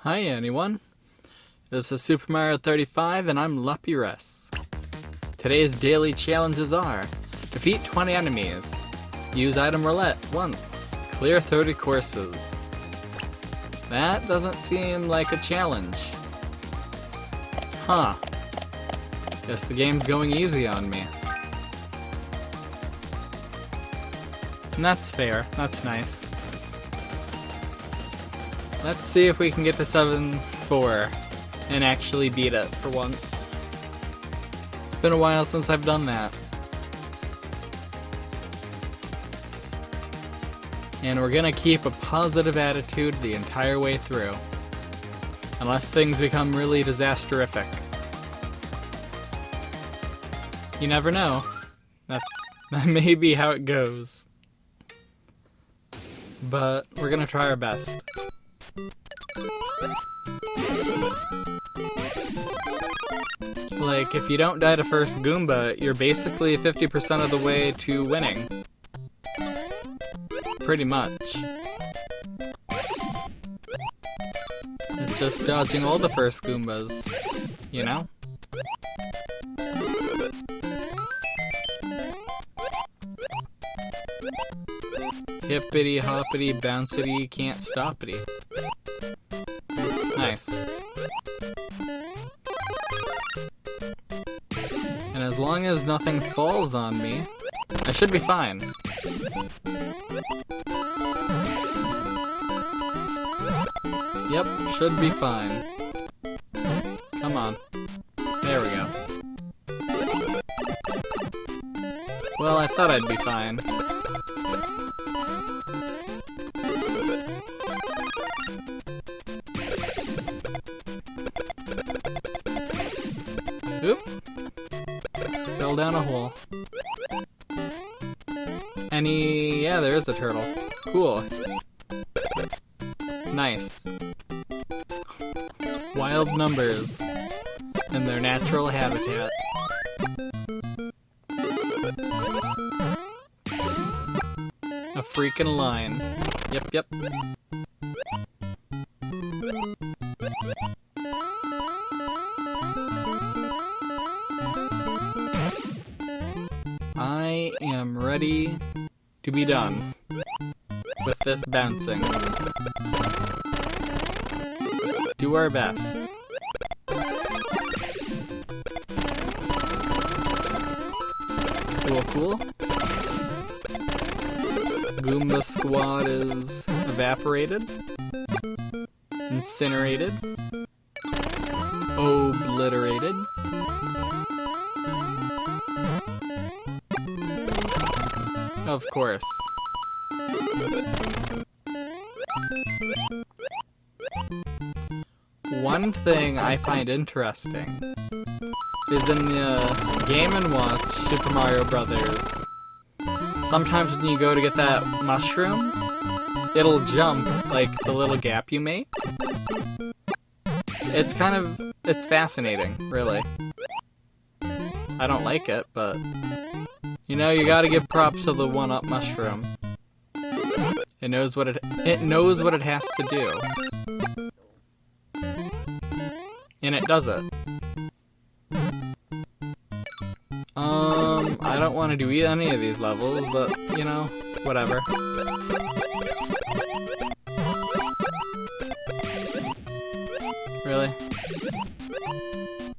Hi anyone, this is Super Mario 35 and I'm Luppi. Today's daily challenges are: defeat 20 enemies, use item roulette once, clear 30 courses. That doesn't seem like a challenge. Huh. Guess the game's going easy on me. And that's fair, that's nice. Let's see if we can get to 7-4 and actually beat it for once. It's been a while since I've done that. And we're gonna keep a positive attitude the entire way through. Unless things become really disasterific. You never know. That may be how it goes. But we're gonna try our best. Like, if you don't die to first Goomba, you're basically 50% of the way to winning. Pretty much. It's just dodging all the first Goombas, you know? Hippity hoppity bouncity can't stopity. Nice. And as long as nothing falls on me, I should be fine. Yep, should be fine. Come on. There we go. Well, I thought I'd be fine. Oop. Fell down a hole. Yeah, there is a turtle. Cool. Nice. Wild numbers in their natural habitat. A freaking line. Yep. I am ready to be done with this bouncing. Let's do our best. Cool. Goomba squad is evaporated. Incinerated. Obliterated. Of course. One thing I find interesting is in the Game & Watch Super Mario Brothers, sometimes when you go to get that mushroom, it'll jump like the little gap you make. It's fascinating, really. I don't like it, but you know, you gotta give props to the 1-up mushroom. It knows what it has to do. And it does it. I don't want to do any of these levels, but, you know, whatever. Really?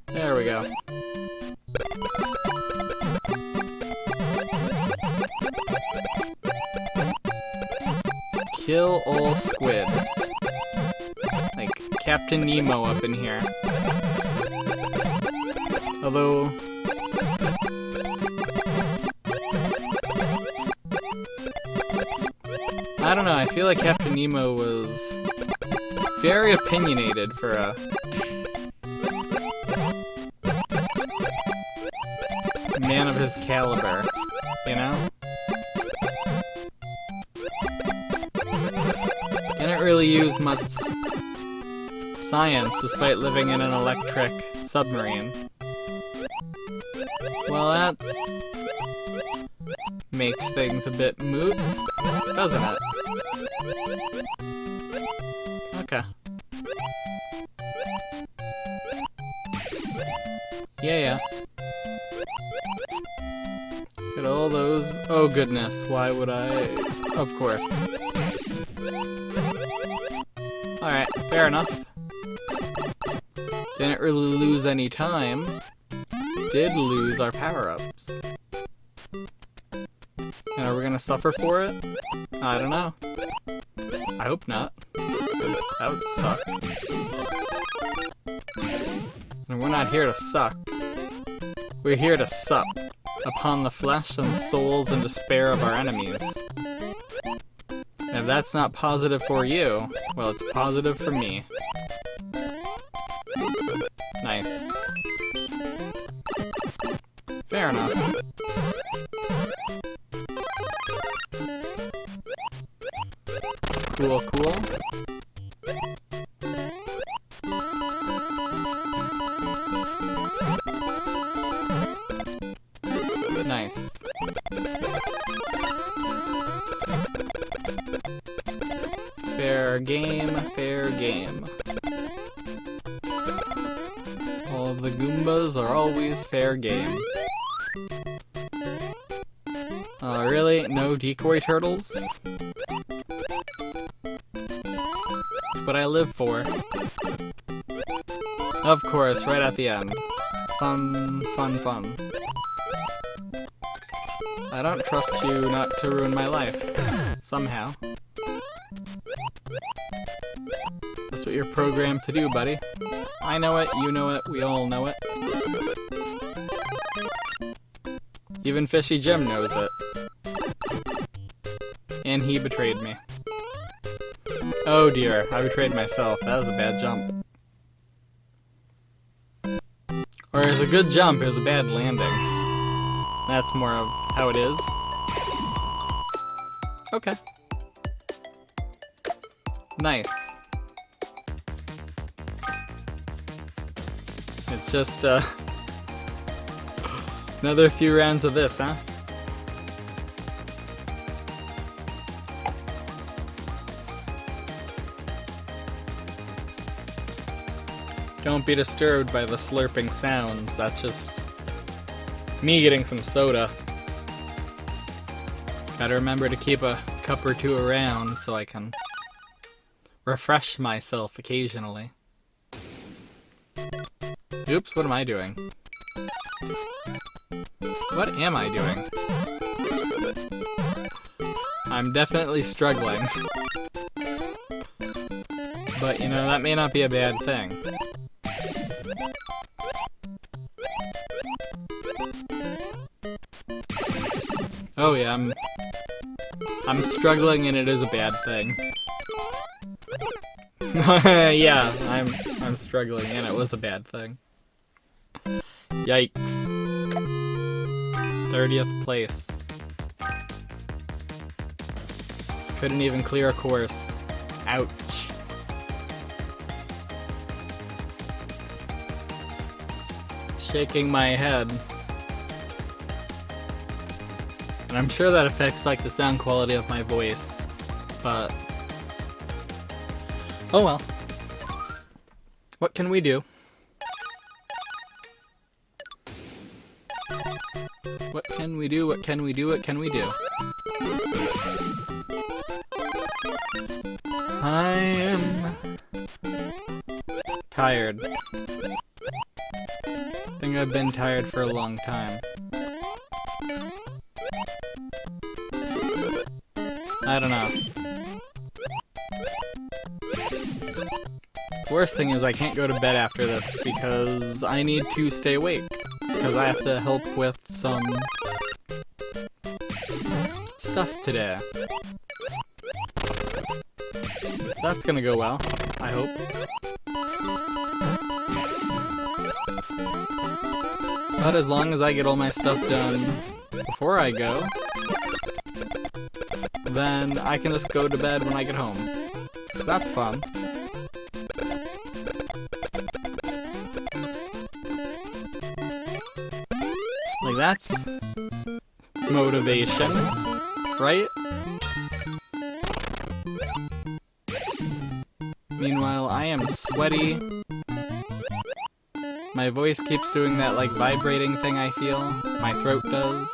There we go. Kill all squid. Like Captain Nemo up in here. Although I don't know, I feel like Captain Nemo was very opinionated for a man of his caliber, you know? Didn't really use much science despite living in an electric submarine. Well, that makes things a bit moot, doesn't it? Okay. Yeah. Get all those. Oh goodness, why would I? Of course. Alright, fair enough. Didn't really lose any time. Did lose our power-ups. And are we gonna suffer for it? I don't know. I hope not. That would suck. And we're not here to suck. We're here to sup upon the flesh and souls and despair of our enemies. And if that's not positive for you, well, it's positive for me. Nice. Fair enough. Cool, cool. Nice. Fair game, fair game. All of the Goombas are always fair game. Really? No decoy turtles? What I live for. Of course, right at the end. Fun, fun, fun. I don't trust you not to ruin my life. Somehow. That's what you're programmed to do, buddy. I know it, you know it, we all know it. Even Fishy Jim knows it. And he betrayed me. Oh dear, I betrayed myself. That was a bad jump. Or it was a good jump, it was a bad landing. That's more of how it is. Okay. Nice. It's just, another few rounds of this, huh? Don't be disturbed by the slurping sounds, that's just me getting some soda. Gotta remember to keep a cup or two around so I can refresh myself occasionally. Oops, what am I doing? What am I doing? I'm definitely struggling. But, you know, that may not be a bad thing. Oh yeah, I'm struggling and it is a bad thing. Yeah, I'm struggling and it was a bad thing. Yikes. 30th place. Couldn't even clear a course. Ouch. Shaking my head. And I'm sure that affects like the sound quality of my voice, but oh well. What can we do? What can we do? What can we do? What can we do? I am tired. I think I've been tired for a long time. I don't know. Worst thing is I can't go to bed after this because I need to stay awake. Because I have to help with some stuff today. That's gonna go well, I hope. But as long as I get all my stuff done before I go, then I can just go to bed when I get home. That's fun. Like, that's motivation, right? Meanwhile, I am sweaty. My voice keeps doing that, like, vibrating thing I feel. My throat does.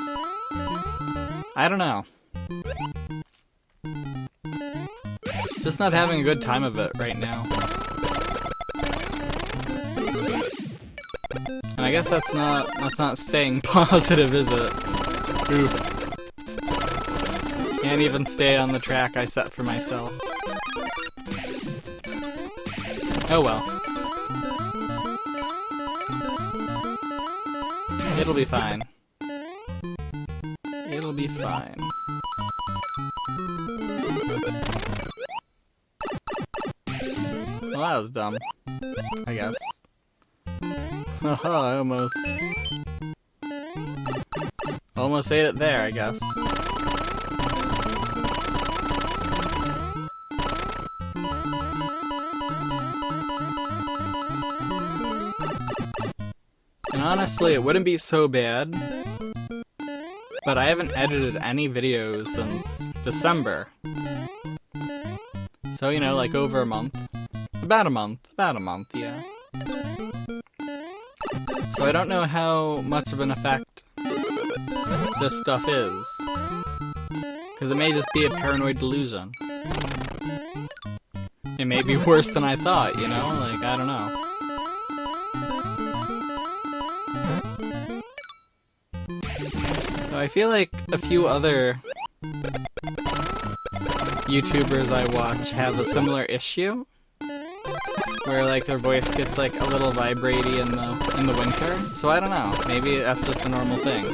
I don't know. Just not having a good time of it right now. And I guess that's not staying positive, is it? Oof. Can't even stay on the track I set for myself. Oh well. It'll be fine. It'll be fine. Well, that was dumb. I guess. Haha, I almost ate it there, I guess. And honestly, it wouldn't be so bad, but I haven't edited any videos since December. So, you know, like over a month. About a month, yeah. So I don't know how much of an effect this stuff is. Because it may just be a paranoid delusion. It may be worse than I thought, you know? Like, I don't know. So I feel like a few other YouTubers I watch have a similar issue. Where, like, their voice gets, like, a little vibratey in the winter. So I don't know. Maybe that's just a normal thing.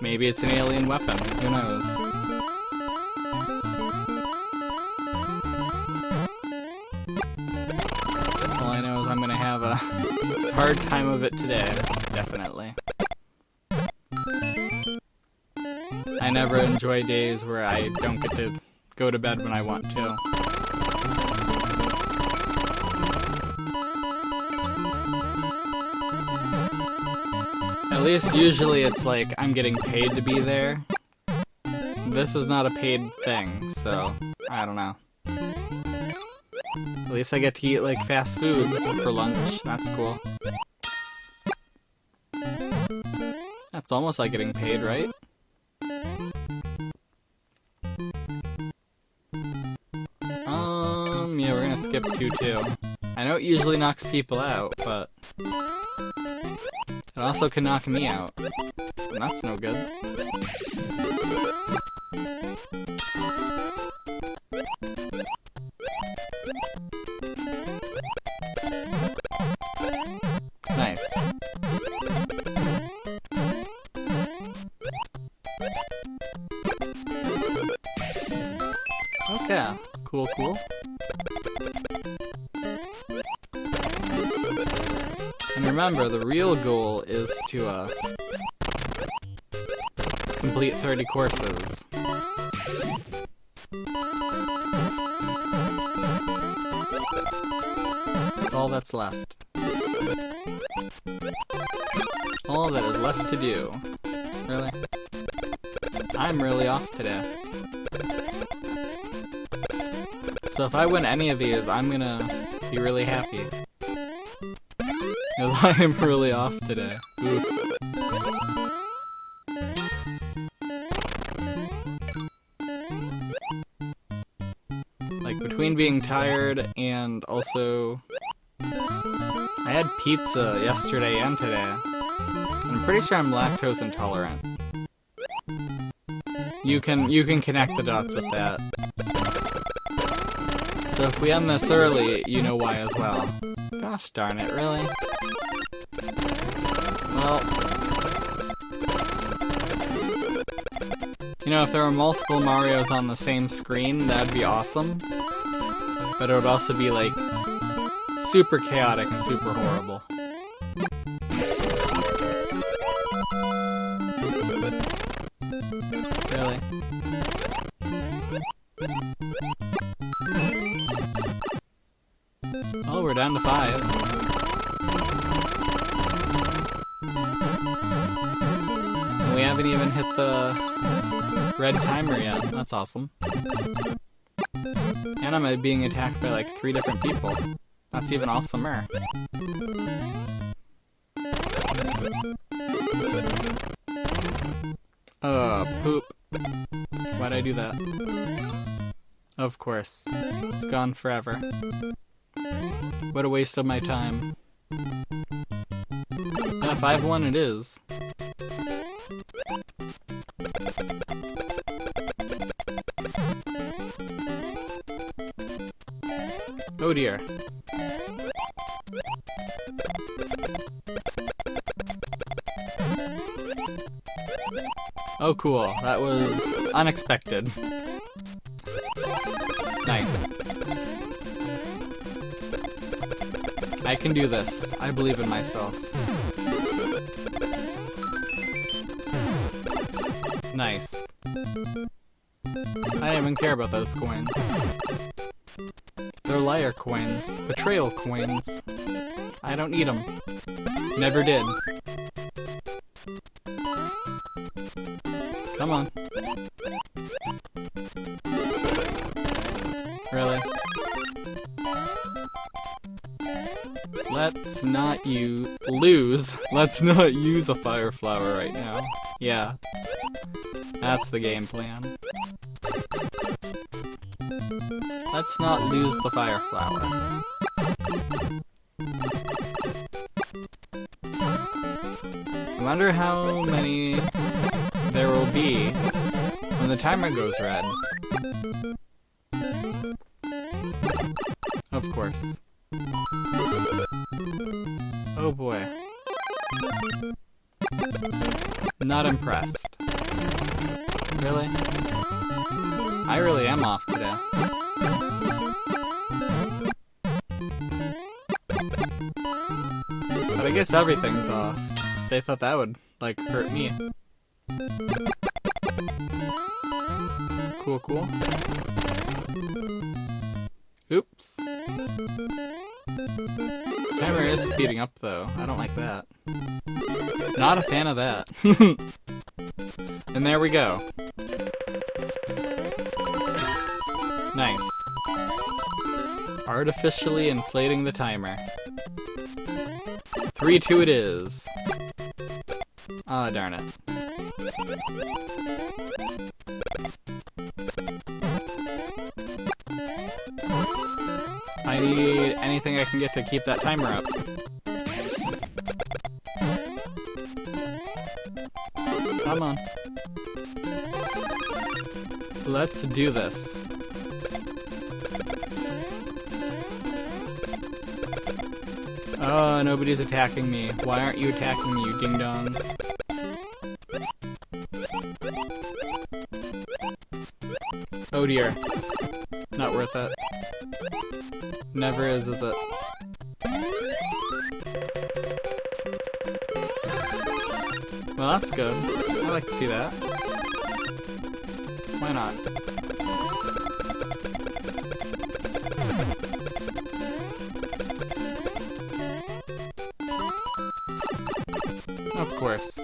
Maybe it's an alien weapon. Who knows? All I know is I'm gonna have a hard time of it today. Definitely. I never enjoy days where I don't get to go to bed when I want to. At least usually it's like I'm getting paid to be there. This is not a paid thing, so I don't know. At least I get to eat like fast food for lunch. That's cool. That's almost like getting paid, right? Yeah, we're gonna skip 2 too. I know it usually knocks people out, but it also can knock me out, and that's no good. Nice. Okay, cool. And remember, the real goal is to complete 30 courses. That's all that's left. All that is left to do. Really? I'm really off today. So if I win any of these, I'm gonna be really happy. Because I am really off today. Oof. Like, between being tired and also... I had pizza yesterday and today. And I'm pretty sure I'm lactose intolerant. You can connect the dots with that. So if we end this early, you know why as well. Gosh darn it, really? Well... You know, if there were multiple Marios on the same screen, that'd be awesome. But it would also be, like, super chaotic and super horrible. Really? Oh, we're down to 5. And we haven't even hit the red timer yet. That's awesome. And I'm being attacked by like 3 different people. That's even awesomer. Poop. Why'd I do that? Of course. It's gone forever. What a waste of my time. Yeah, 5-1 it is. Oh dear. Oh cool, that was unexpected. Nice. I can do this. I believe in myself. Nice. I don't even care about those coins. They're liar coins. Betrayal coins. I don't need them. Never did. Come on. Really? Let's not lose. Let's not use a fire flower right now. Yeah. That's the game plan. Let's not lose the fire flower. I wonder how many there will be when the timer goes red. Of course. Oh boy. Not impressed. Really? I really am off today. But I guess everything's off. They thought that would, like, hurt me. Cool, cool. Oops. Timer is speeding up, though. I don't like that. Not a fan of that. And there we go. Nice. Artificially inflating the timer. 3-2 it is. Oh, darn it. I need anything I can get to keep that timer up. Come on. Let's do this. Oh, nobody's attacking me. Why aren't you attacking me, you ding-dongs? Oh dear. Not worth it. Never is it? Well, that's good. I like to see that. Why not? Of course.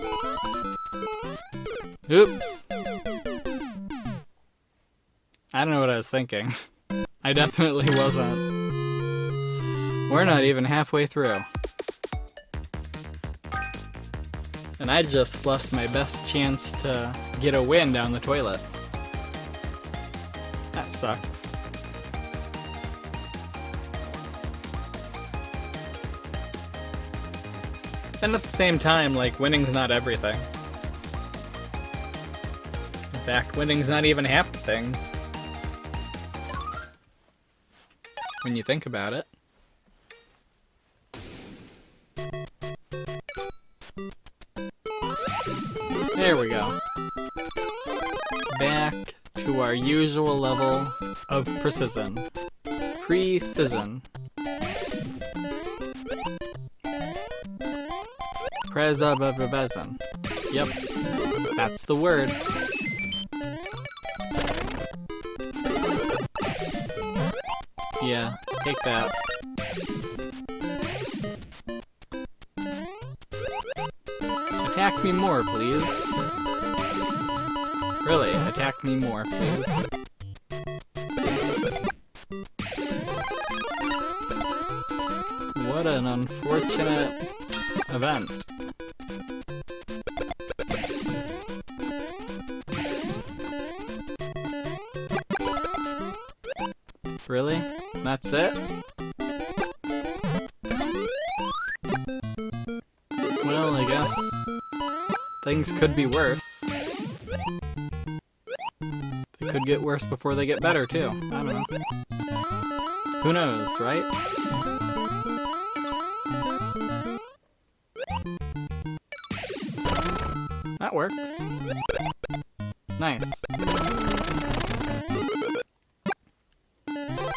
Oops. I don't know what I was thinking. I definitely wasn't. We're not even halfway through. And I just flushed my best chance to get a win down the toilet. That sucks. And at the same time, like, winning's not everything. In fact, winning's not even half the things. When you think about it. There we go. Back to our usual level of precision. Precision. Precision. Yep. That's the word. Yeah, take that. Attack me more, please. Really, attack me more, please. What an unfortunate event. Really? That's it? Well, I guess things could be worse. They could get worse before they get better, too. I don't know. Who knows, right? That works. Nice.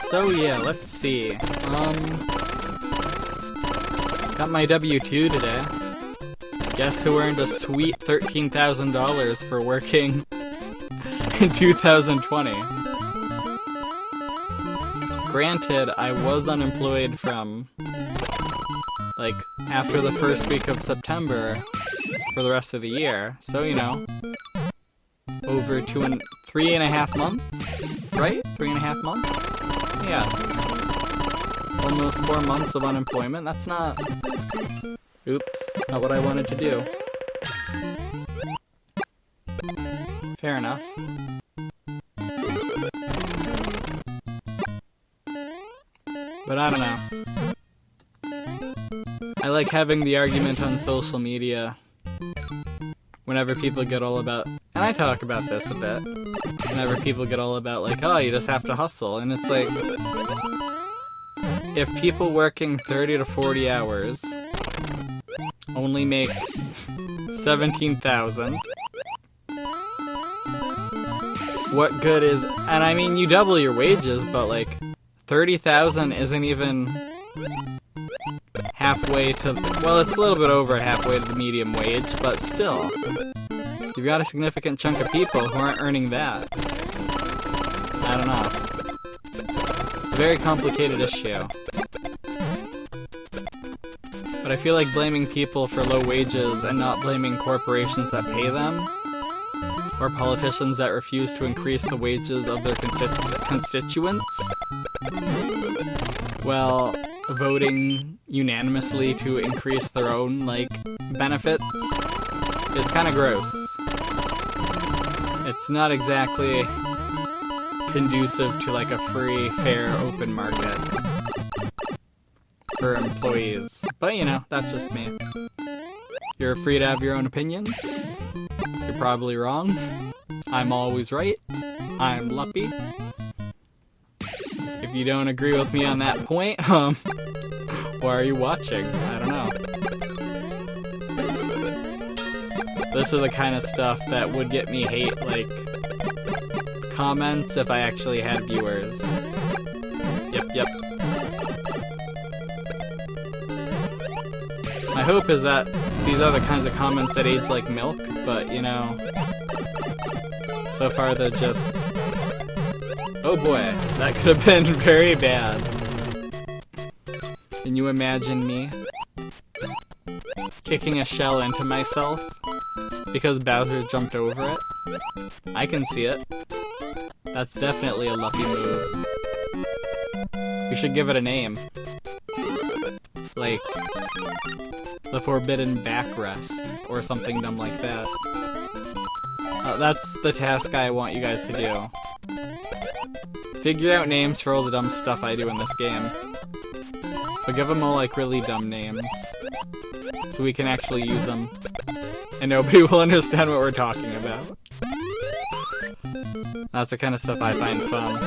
So yeah, let's see. Got my W-2 today. Guess who earned a sweet $13,000 for working in 2020? Granted, I was unemployed from, like, after the first week of September for the rest of the year. So, you know, over 3.5 months, right? 3.5 months? Yeah. Almost 4 months of unemployment. That's not... Oops, not what I wanted to do. Fair enough. But I don't know. I like having the argument on social media whenever people get all about, and I talk about this a bit, whenever people get all about like, oh, you just have to hustle, and it's like, if people working 30 to 40 hours only make 17,000, what good is, and I mean, you double your wages, but like, 30,000 isn't even halfway to, well, it's a little bit over halfway to the medium wage, but still, you've got a significant chunk of people who aren't earning that. I don't know. It's a very complicated issue. But I feel like blaming people for low wages and not blaming corporations that pay them, or politicians that refuse to increase the wages of their constituents, well, voting unanimously to increase their own, like, benefits is kind of gross. It's not exactly conducive to, like, a free, fair, open market for employees. But, you know, that's just me. You're free to have your own opinions. You're probably wrong. I'm always right. I'm Luppi. If you don't agree with me on that point, why are you watching? I don't know. This is the kind of stuff that would get me hate, like, comments if I actually had viewers. Yep. My hope is that these are the kinds of comments that age like milk, but, you know, so far they're just... Oh boy, that could have been very bad. Can you imagine me kicking a shell into myself because Bowser jumped over it? I can see it. That's definitely a Luppi move. We should give it a name. Like, the Forbidden Backrest, or something dumb like that. That's the task I want you guys to do. Figure out names for all the dumb stuff I do in this game. But give them all, like, really dumb names. So we can actually use them. And nobody will understand what we're talking about. That's the kind of stuff I find fun.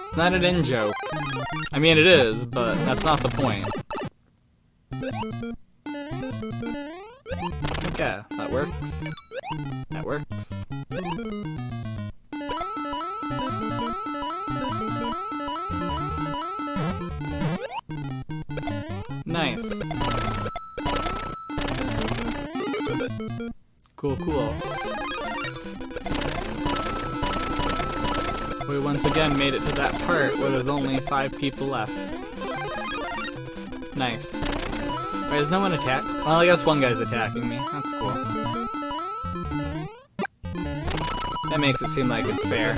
It's not an in-joke. I mean, it is, but that's not the point. Okay, that works. That works. Nice. Cool. We once again made it to that part where there's only 5 people left. Nice. Wait, is no one attack? Well, I guess one guy's attacking me. That's cool. That makes it seem like it's fair.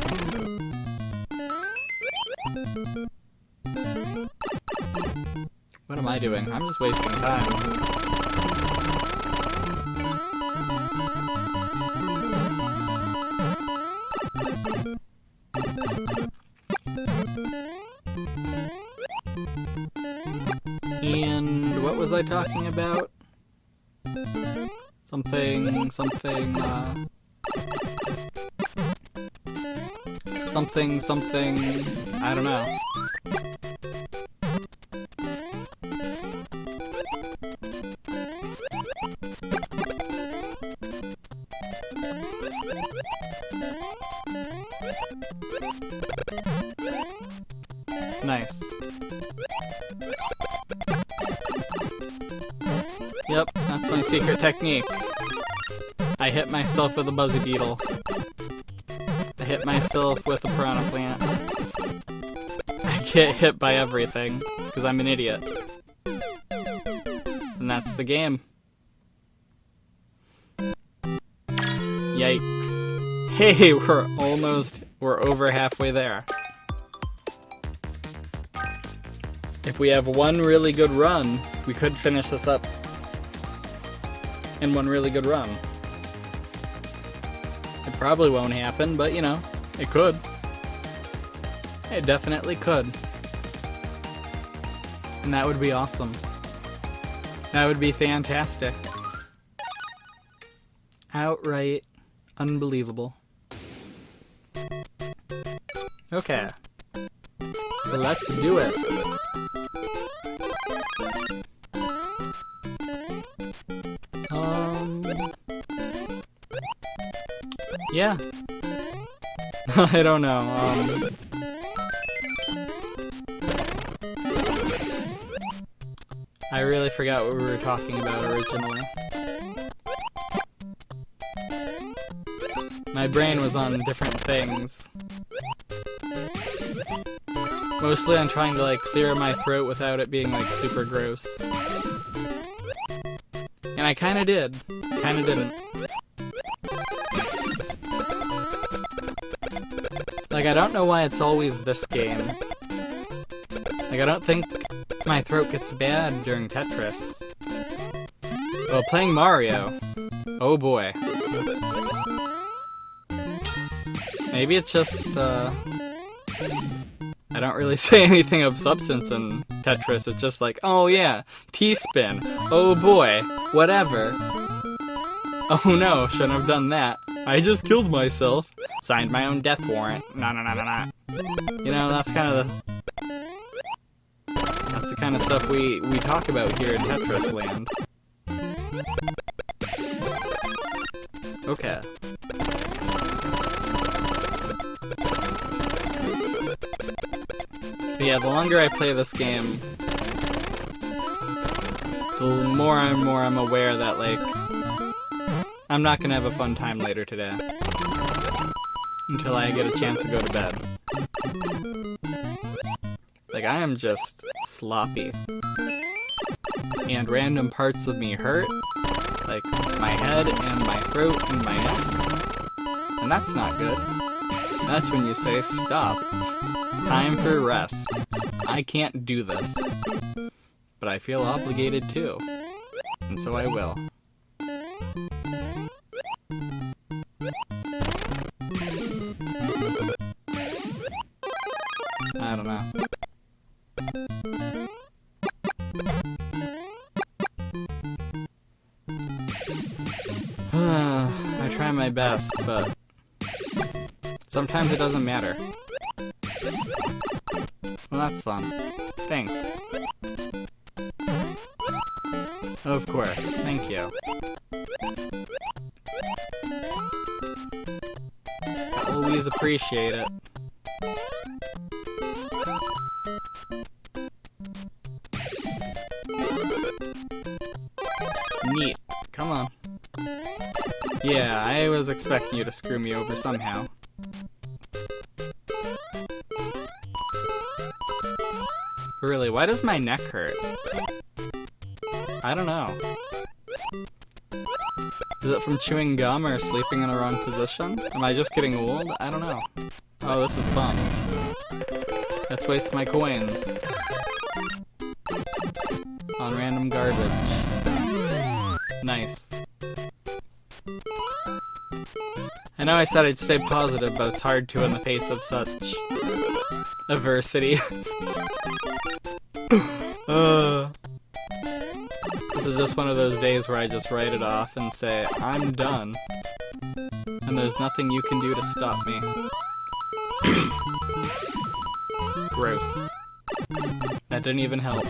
What am I doing? I'm just wasting time. And what was I talking about? Something, I don't know. Nice. Yep, that's my secret technique. I hit myself with a buzzy beetle. I hit myself with a piranha plant. I get hit by everything, because I'm an idiot. And that's the game. Yikes. Hey, we're over halfway there. If we have one really good run, we could finish this up in one really good run. It probably won't happen, but you know, it could. It definitely could. And that would be awesome. That would be fantastic. Outright unbelievable. Okay. Let's do it. Yeah. I don't know. I really forgot what we were talking about originally. My brain was on different things. Mostly I'm trying to like clear my throat without it being like super gross. And I kinda did. Kinda didn't. Like, I don't know why it's always this game. Like, I don't think my throat gets bad during Tetris. Well, playing Mario. Oh boy. Maybe it's just, I don't really say anything of substance in Tetris. It's just like, oh yeah, T-spin. Oh boy, whatever. Oh no, shouldn't have done that. I just killed myself. Signed my own death warrant. Nah. You know, that's kind of the kind of stuff we talk about here in Tetris Land. Okay. But yeah, the longer I play this game, the more I'm aware that, like, I'm not gonna have a fun time later today. Until I get a chance to go to bed. Like, I am just sloppy. And random parts of me hurt. Like, my head and my throat and my neck. And that's not good. That's when you say, stop. Time for rest. I can't do this. But I feel obligated to. And so I will. I don't know. I try my best, but sometimes it doesn't matter. Well, that's fun. Thanks. Of course. Thank you. I always appreciate it. Neat. Come on. Yeah, I was expecting you to screw me over somehow. Really, why does my neck hurt? I don't know. Is it from chewing gum or sleeping in a wrong position? Am I just getting old? I don't know. Oh, this is fun. Let's waste my coins. on random garbage. Nice. I know I said I'd stay positive, but it's hard to in the face of such adversity. This is just one of those days where I just write it off and say, I'm done. And there's nothing you can do to stop me. Gross. That didn't even help.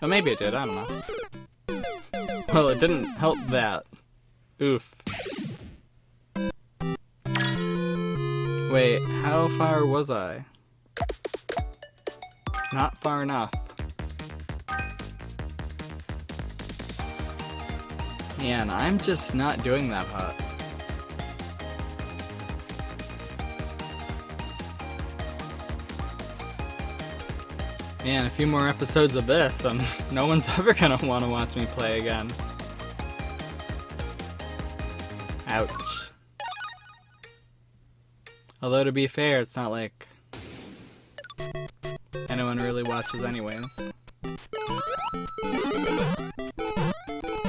Oh, maybe it did, I don't know. Well, it didn't help that. Oof. Wait, how far was I? Not far enough. Man, I'm just not doing that hot. Man, a few more episodes of this and no one's ever gonna want to watch me play again. Ouch. Although to be fair, it's not like anyone really watches anyways.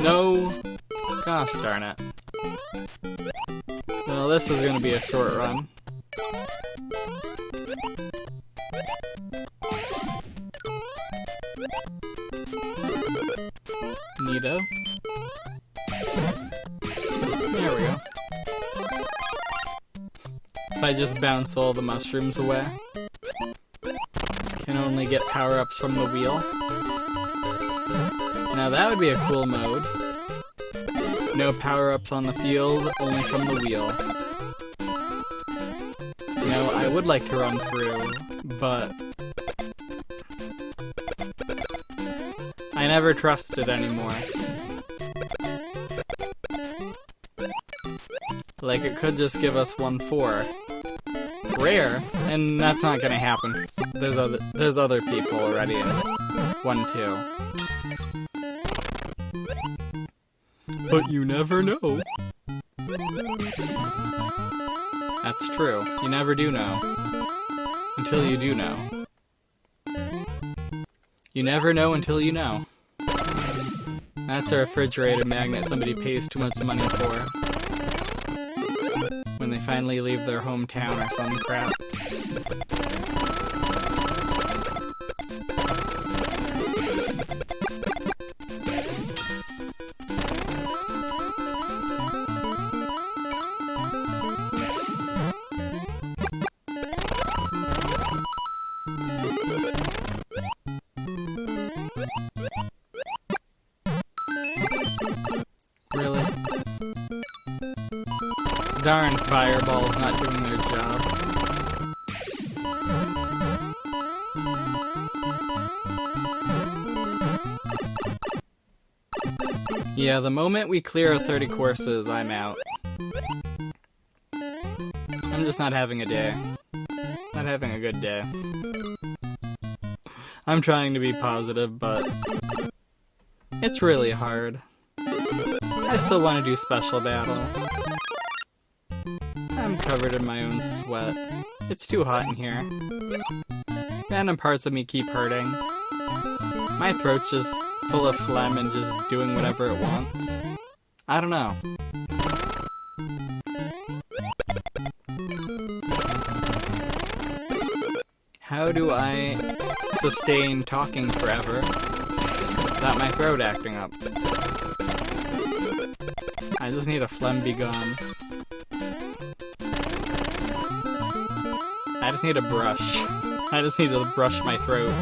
No! Gosh darn it. Well, this is gonna be a short run. Neato. There we go. If I just bounce all the mushrooms away. Can only get power-ups from the wheel. Now that would be a cool mode. No power-ups on the field, only from the wheel. You know, I would like to run through, but I never trust it anymore. Like, it could just give us 1-4. Rare, and that's not gonna happen. There's other people already in 1-2. But you never know. That's true. You never do know. Until you do know. You never know until you know. That's a refrigerator magnet somebody pays too much money for. When they finally leave their hometown or some crap. Really? Darn fireballs not doing their job. Yeah, the moment we clear 30 courses, I'm out. I'm just not having a day. Not having a good day. I'm trying to be positive, but it's really hard. I still want to do special battle. I'm covered in my own sweat. It's too hot in here. Random parts of me keep hurting. My throat's just full of phlegm and just doing whatever it wants. I don't know. How do I sustain talking forever without my throat acting up? I just need a phlegm be gone. I just need a brush. I just need to brush my throat.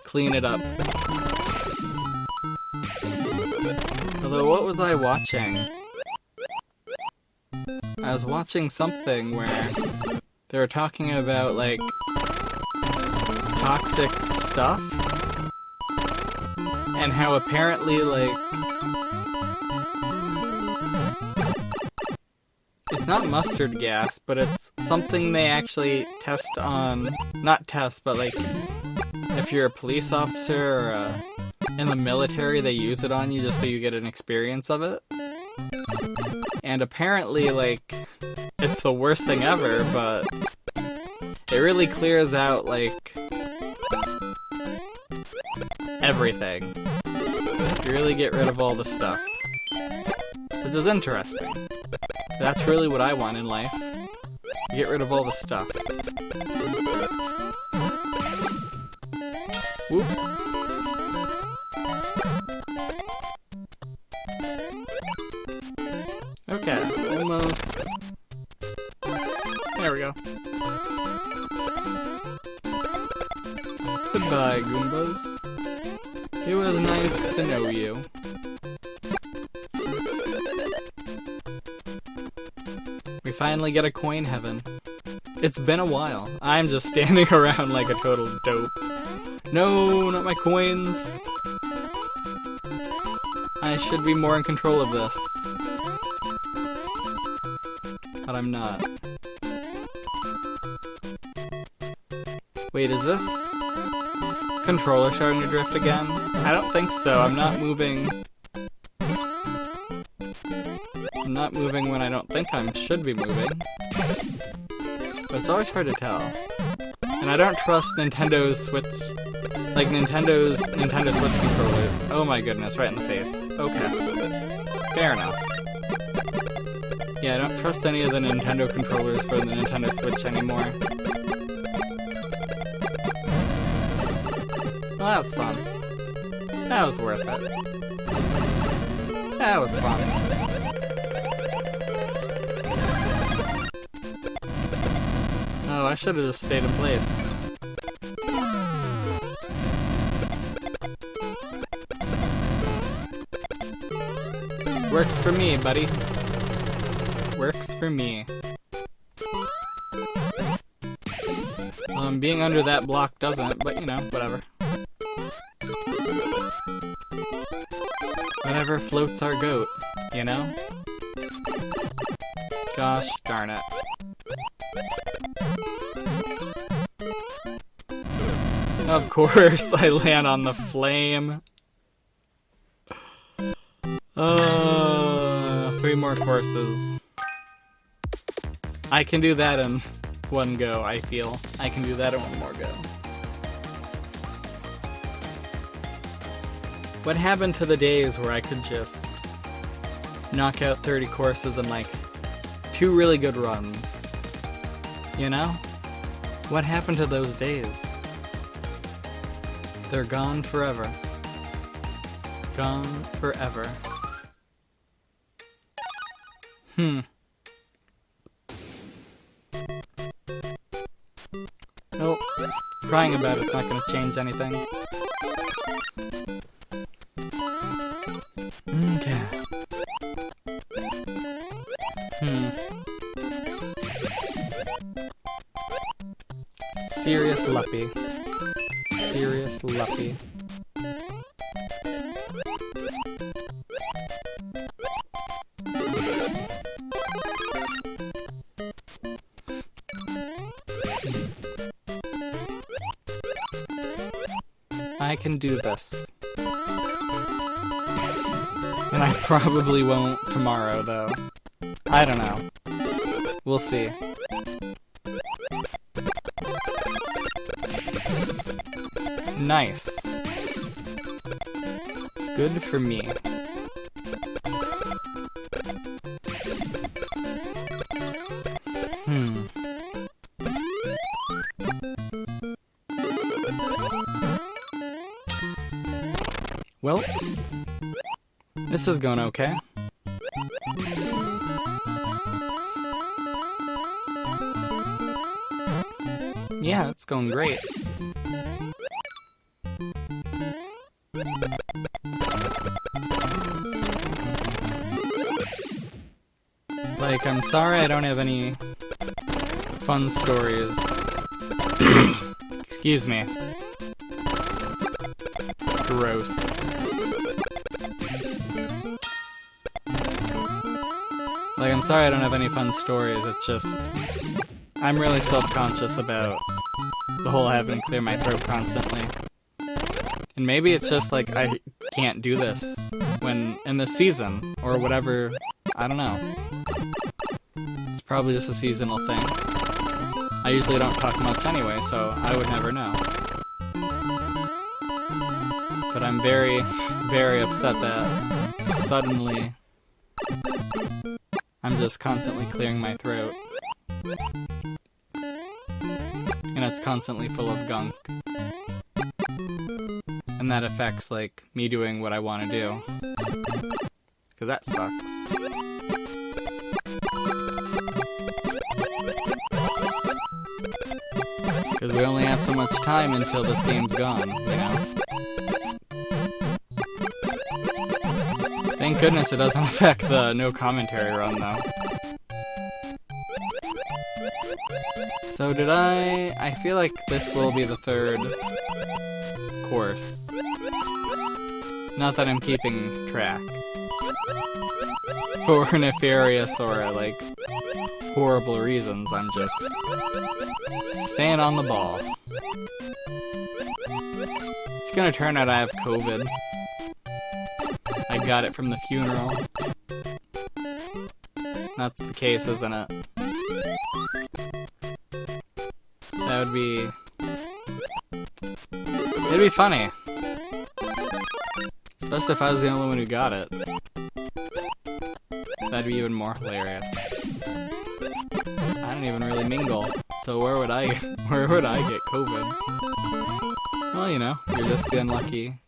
Clean it up. Although, what was I watching? I was watching something where they were talking about, like, toxic stuff. And how apparently, like, it's not mustard gas, but it's something they actually test on, not test, but like, if you're a police officer or in the military, they use it on you just so you get an experience of it. And apparently, like, it's the worst thing ever, but it really clears out, like, everything. You really get rid of all the stuff. This is interesting. That's really what I want in life. Get rid of all the stuff. Whoop. Okay, almost. There we go. Goodbye, Goombas. It was nice to know you. We finally get a coin heaven. It's been a while. I'm just standing around like a total dope. No, not my coins. I should be more in control of this. But I'm not. Wait, is this controller starting to drift again? I don't think so. I'm not moving. I'm not moving when I don't think I should be moving. But it's always hard to tell. And I don't trust Nintendo's Switch, like Nintendo Switch controllers. Oh my goodness, right in the face. Okay. Fair enough. Yeah, I don't trust any of the Nintendo controllers for the Nintendo Switch anymore. Well, that was fun. That was worth it. That was fun. Oh, I should have just stayed in place. Works for me, buddy. Works for me. Being under that block doesn't, but you know, whatever. Whatever floats our goat, you know? Gosh darn it. Of course, I land on the flame. 3 more courses. I can do that in one go, I feel. I can do that in one more go. What happened to the days where I could just knock out 30 courses in like 2 really good runs? You know? What happened to those days? They're gone forever. Gone forever. Nope. Crying about it's not gonna change anything. Okay. Serious Luppi. Serious Luppi. I can do this. And I probably won't tomorrow, though. I don't know. We'll see. Nice. Good for me. Well, this is going okay. Yeah, it's going great. Like, I'm sorry I don't have any fun stories. Excuse me. Gross. Like, I'm sorry I don't have any fun stories, it's just... I'm really self-conscious about the whole having to clear my throat constantly. And maybe it's just like, I can't do this when in this season, or whatever, I don't know. It's probably just a seasonal thing. I usually don't talk much anyway, so I would never know. But But I'm very, very upset that suddenly I'm just constantly clearing my throat. And it's constantly full of gunk. And that affects, like, me doing what I want to do. Because that sucks. Because we only have so much time until this game's gone, you know? Thank goodness it doesn't affect the no commentary run, though. So did I feel like this will be the third course. Not that I'm keeping track. For nefarious or, like, horrible reasons, I'm just staying on the ball. It's gonna turn out I have COVID. I got it from the funeral. That's the case, isn't it? That would be... It'd be funny. Especially if I was the only one who got it. That'd be even more hilarious. I don't even really mingle, so where would I get COVID? Well, you know, you're just the unlucky...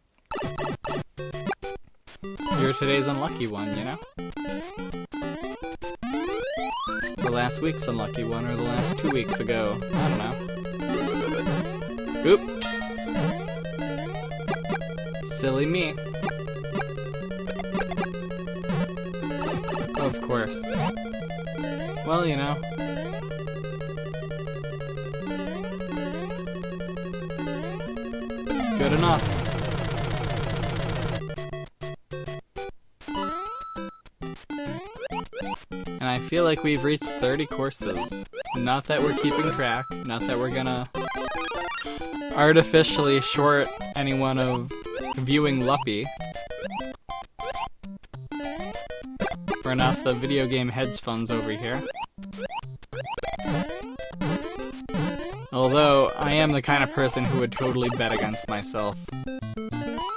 You're today's unlucky one, you know? The last week's unlucky one, or the last 2 weeks ago. I don't know. Oop! Silly me. Of course. Well, you know. Good enough. And I feel like we've reached 30 courses. Not that we're keeping track, not that we're gonna artificially short anyone of viewing Luppi. We're not the video game hedge funds over here. Although, I am the kind of person who would totally bet against myself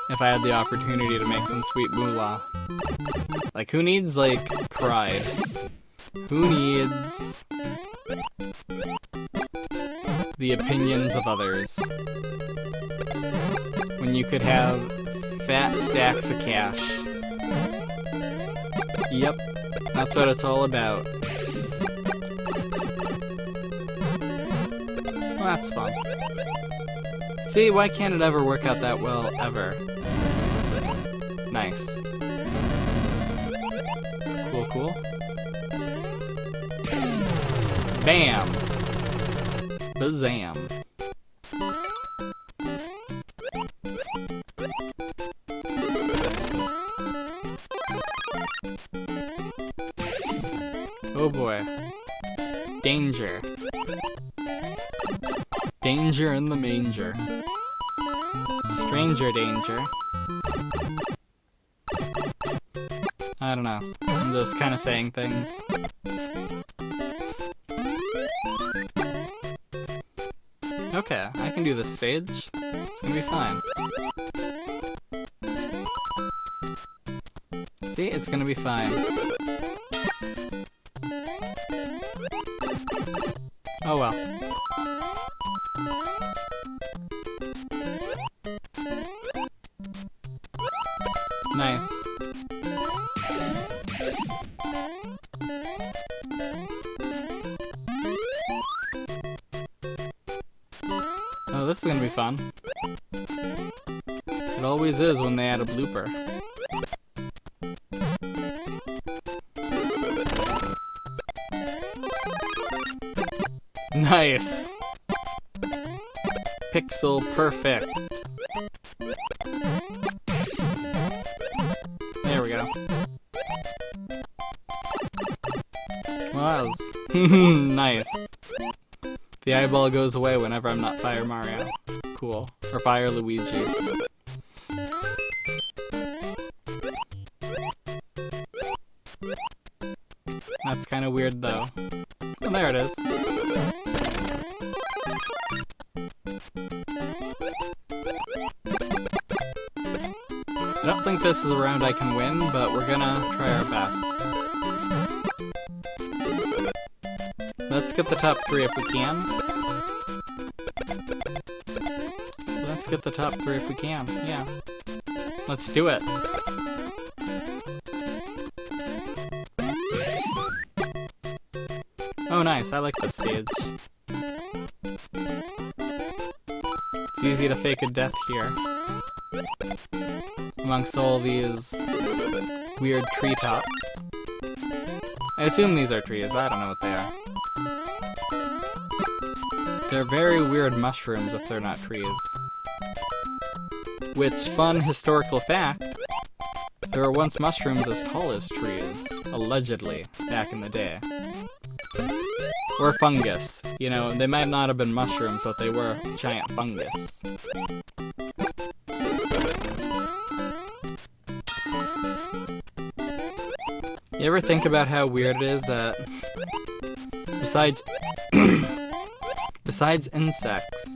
if I had the opportunity to make some sweet moolah. Like, who needs, like, pride? Who needs the opinions of others when you could have fat stacks of cash? Yep, that's what it's all about. Well, that's fun. See, why can't it ever work out that well, ever? Nice. Cool, cool. Bam! Bazam. Oh boy. Danger. Danger in the manger. Stranger danger. I don't know. I'm just kind of saying things. Okay, I can do this stage. It's gonna be fine. See, it's gonna be fine. Oh well. Nice. Oh, this is gonna be fun. It always is when they add a blooper. Nice! Pixel perfect. There we go. Well, that was nice. The eyeball goes away whenever I'm not Fire Mario. Cool. Or Fire Luigi. That's kind of weird though. Oh, there it is. I don't think this is a round I can win, but we're gonna try our best. Let's get the top 3 if we can. Let's get the top 3 if we can, yeah. Let's do it. Oh nice, I like this stage. It's easy to fake a death here. Amongst all these weird treetops. I assume these are trees, I don't know what they are. They're very weird mushrooms if they're not trees. Which, fun historical fact, there were once mushrooms as tall as trees, allegedly, back in the day. Or fungus. You know, they might not have been mushrooms, but they were giant fungus. You ever think about how weird it is that besides insects,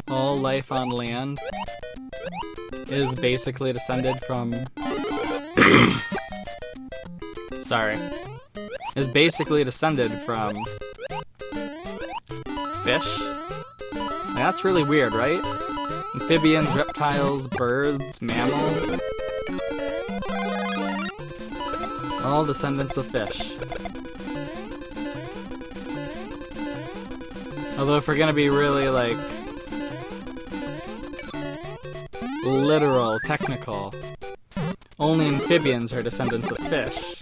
all life on land is basically descended from is basically descended from fish? Like, that's really weird, right? Amphibians, reptiles, birds, mammals. All descendants of fish. Although if we're gonna be really, like, literal, technical, only amphibians are descendants of fish.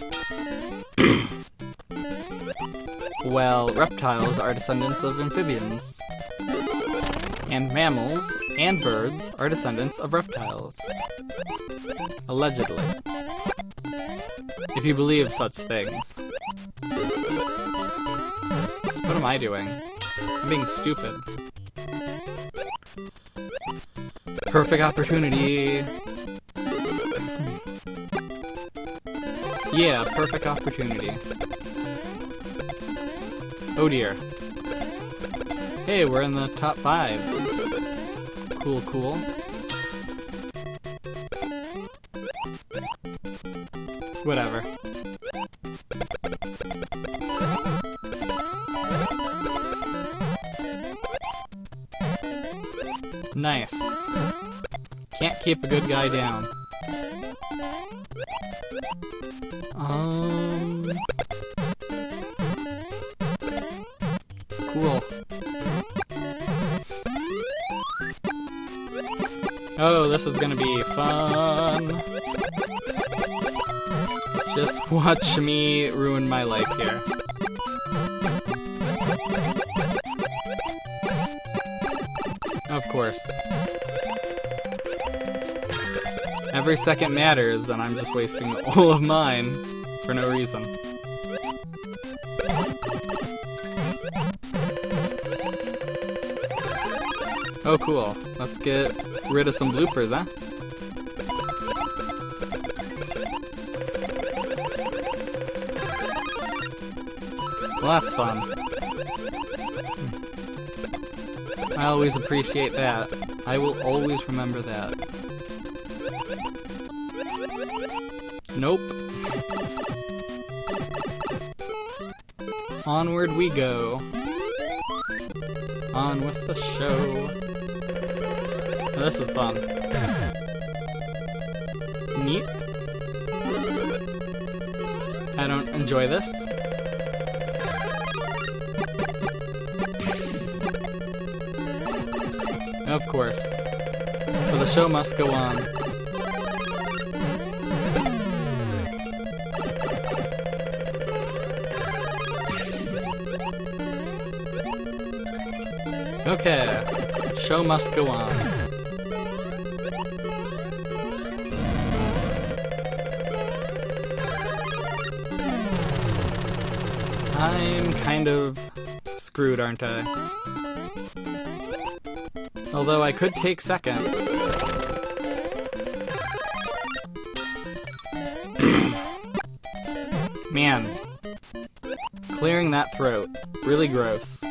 Well, reptiles are descendants of amphibians. And mammals and birds are descendants of reptiles. Allegedly. If you believe such things. What am I doing? I'm being stupid. Perfect opportunity. Yeah, perfect opportunity. Oh dear. Hey, we're in the top 5. Cool, cool. Whatever. Nice. Can't keep a good guy down. Cool. Oh, this is gonna be fun. Just watch me ruin my life here. Of course. Every second matters, and I'm just wasting all of mine for no reason. Oh cool, let's get rid of some bloopers, huh? Well, that's fun. I always appreciate that. I will always remember that. Nope. Onward we go. On with the show. Oh, this is fun. Neat. I don't enjoy this. Of course. But the show must go on. Okay. Show must go on. I'm kind of screwed, aren't I? Although I could take second. Man. Clearing that throat. Really gross.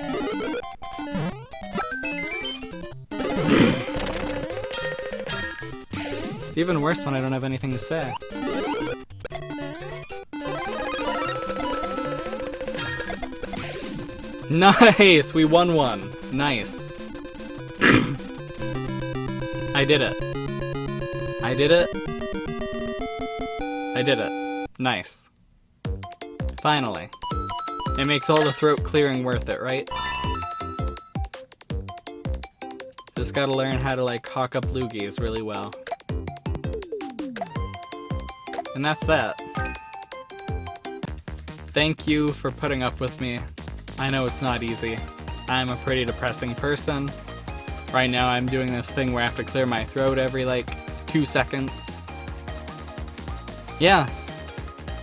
It's even worse when I don't have anything to say. Nice! We won one. Nice. I did it. I did it. I did it. Nice. Finally. It makes all the throat clearing worth it, right? Just gotta learn how to like hawk up loogies really well. And that's that. Thank you for putting up with me. I know it's not easy. I'm a pretty depressing person. Right now I'm doing this thing where I have to clear my throat every like 2 seconds. Yeah,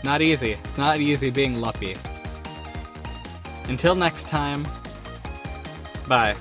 not easy. It's not easy being Luppi. Until next time, bye.